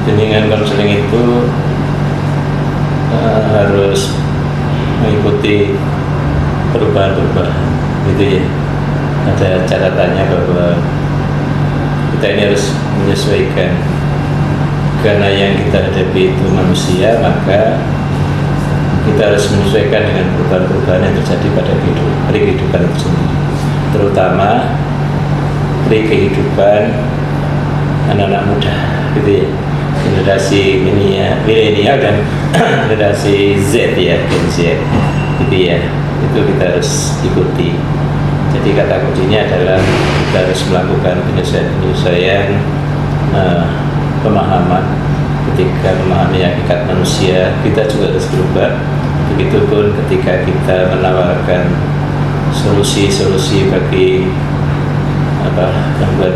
bimbingan konseling itu harus mengikuti perubahan-perubahan gitu ya. Ada catatannya bahwa kita ini harus menyesuaikan, karena yang kita hadapi itu manusia, maka kita harus menyesuaikan dengan perubahan-perubahan yang terjadi pada kehidupan itu sendiri, terutama kehidupan anak-anak muda gitu ya, generasi milenial dan generasi Z ya, Gen Z gitu ya, itu kita harus ikuti. Jadi kata kuncinya adalah kita harus melakukan penyesuaian pemahaman. Ketika memahami hakikat manusia, kita juga harus berubah. Begitupun ketika kita menawarkan solusi-solusi bagi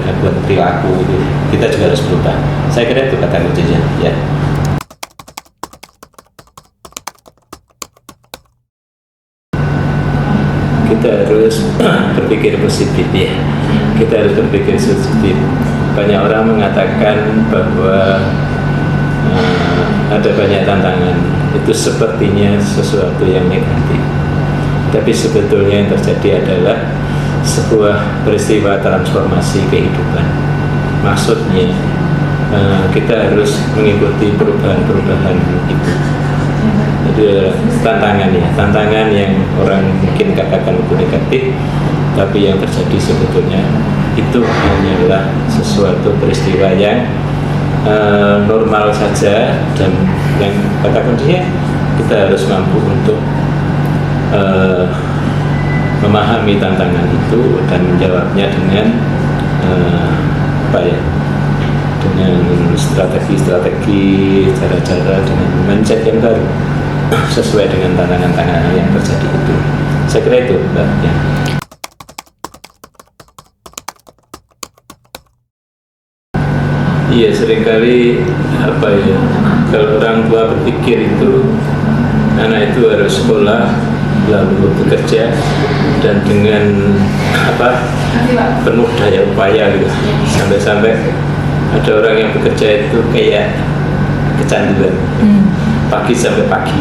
gangguan perilaku, kita juga harus berubah. Saya kira itu kata kuncinya ya. Kita harus berpikir positif ya. Kita harus berpikir positif. Banyak orang mengatakan bahwa ada banyak tantangan, itu sepertinya sesuatu yang negatif. Tapi sebetulnya yang terjadi adalah sebuah peristiwa transformasi kehidupan. Maksudnya kita harus mengikuti perubahan-perubahan itu. Jadi tantangan yang orang mungkin katakan itu negatif, tapi yang terjadi sebetulnya itu hanyalah sesuatu peristiwa yang normal saja, dan yang kata kuncinya kita harus mampu untuk memahami tantangan itu dan menjawabnya dengan dengan strategi, cara-cara, dengan mindset yang baru sesuai dengan tantangan-tantangan yang terjadi itu. Saya kira itu Mbak ya. Iya, seringkali kalau orang tua berpikir itu anak itu harus sekolah lalu bekerja dan dengan penuh daya upaya gitu, sampai ada orang yang bekerja itu kayak kecanduan, pagi sampai pagi,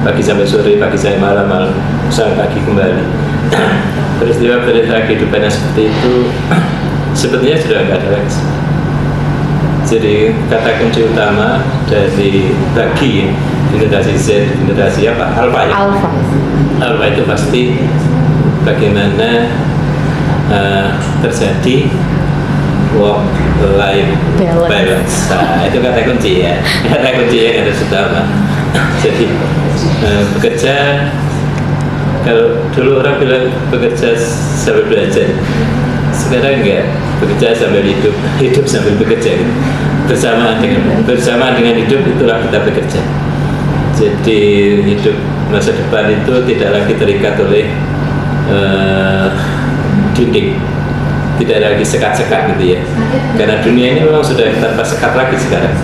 pagi sampai sore, pagi sampai malam, sampai pagi kembali. Peristiwa kehidupan yang seperti itu sebetulnya sudah nggak ada lagi. Jadi kata kunci utama dari bagi generasi Z, generasi Alpha ya? Alpha itu pasti bagaimana terjadi work-life balance. Nah, itu kata kunci ya. Kata kunci yang harus utama. Jadi bekerja, kalau dulu orang bilang bekerja sambil belajar, sekarang enggak, bekerja sambil hidup sambil bekerja. Bersama dengan hidup, itulah kita bekerja. Jadi hidup masa depan itu tidak lagi terikat oleh dinding, tidak lagi sekat-sekat gitu ya. Karena dunia ini memang sudah tanpa sekat lagi sekarang.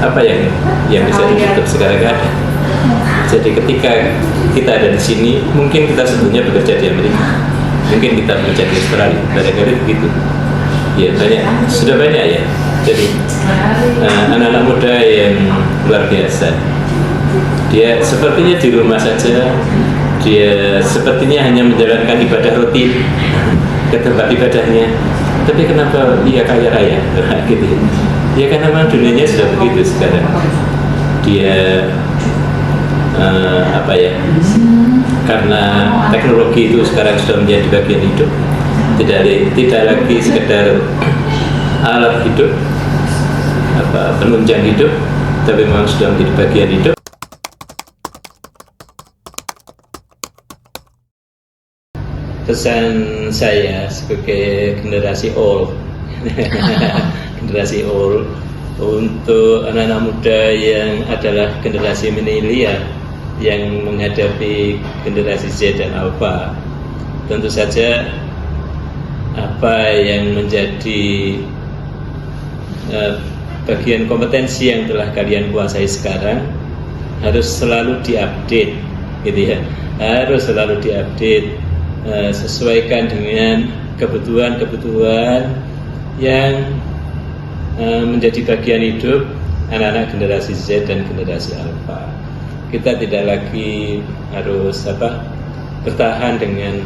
Apa yang bisa ditutup sekarang ada. Jadi ketika kita ada di sini, mungkin kita sebetulnya bekerja di Amerika, mungkin kita bekerja di Australia, barangkali begitu. Ya sudah banyak ya. Jadi anak-anak muda yang luar biasa. Dia sepertinya di rumah saja, dia sepertinya hanya menjalankan ibadah rutin ke tempat ibadahnya. Tapi kenapa dia kaya raya? Gitu ya. Ya karena memang dunianya sudah begitu sekarang. Dia karena teknologi itu sekarang sudah menjadi bagian hidup, tidak lagi sekedar alat hidup, penunjang hidup, tapi memang sudah menjadi bagian hidup. Pesan saya sebagai generasi old generasi old untuk anak-anak muda yang adalah generasi milenial yang menghadapi generasi Z dan Alpha, tentu saja apa yang menjadi bagian kompetensi yang telah kalian kuasai sekarang harus selalu diupdate, gitu ya, harus selalu diupdate, sesuaikan dengan kebutuhan-kebutuhan yang menjadi bagian hidup anak-anak generasi Z dan generasi Alpha. Kita tidak lagi harus bertahan dengan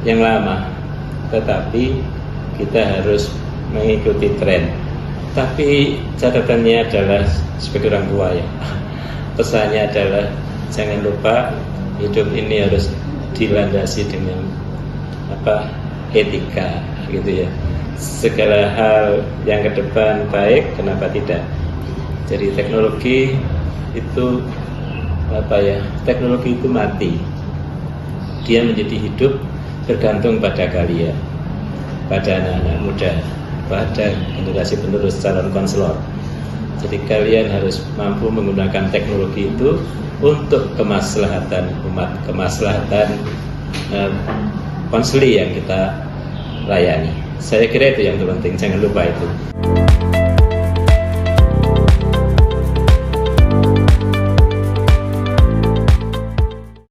yang lama, tetapi kita harus mengikuti tren. Tapi catatannya adalah sebagai orang tua ya, pesannya adalah jangan lupa hidup ini harus dilandasi dengan etika gitu ya. Segala hal yang ke depan baik, kenapa tidak? Jadi teknologi itu teknologi itu mati, dia menjadi hidup bergantung pada kalian, pada anak-anak muda, pada generasi penerus calon konselor. Jadi kalian harus mampu menggunakan teknologi itu untuk kemaslahatan umat, kemaslahatan konseli yang kita layani. Saya kira itu yang terpenting, jangan lupa itu.